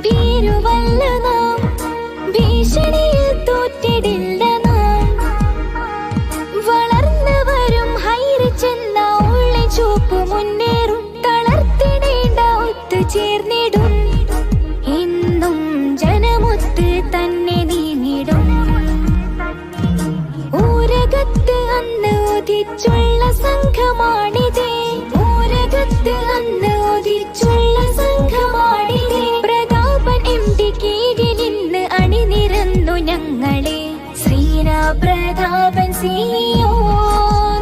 ഭീരുവല്ല നാം, ഭീഷണിയിൽ തോറ്റിടില്ല നാം. വളർന്നവരും ഹൈറ് ചെന്ന ഉള്ളി ചൂപ്പ് മുന്നേറും. തളർത്തിടേണ്ട ഒത്തുചേർന്നിടും. ഇന്നും ജനമൊത്ത് തന്നെ നീങ്ങിടും. ഊരകത്ത് അന്ന് ഉദിച്ചുള്ള സംഘമാണിതേ. ഊരകത്ത് അന്ന് ഉദിച്ചുള്ള സംഘമാണിതേ. പ്രതാപൻ MD കീഴിലിന്ന് അണിനിരന്നു ഞങ്ങളെ. ശ്രീനാ പ്രതാപൻ CEO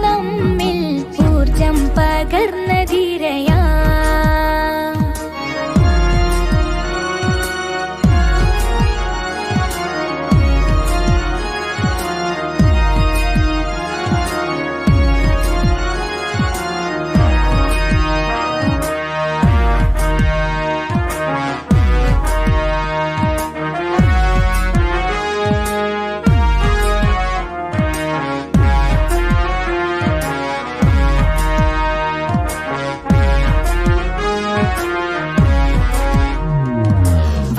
നമ്മിൽ ഊർജം പകർന്ന ധീരയാ.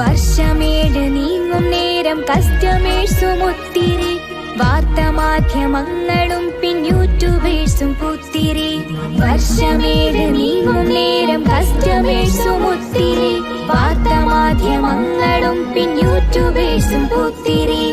വർഷമേഴ് നീങ്ങും നേരം കസ്റ്റമേഴ്സും ഒത്തിരി. വാർത്താമാധ്യമങ്ങളും യൂട്യൂബേഴ്സും പുത്തിരി. വർഷമേഴ് നീങ്ങും നേരം കസ്റ്റമേഴ്സും ഒത്തിരി. വാർത്താമാധ്യമങ്ങളും യൂട്യൂബേഴ്സും പുത്തിരി.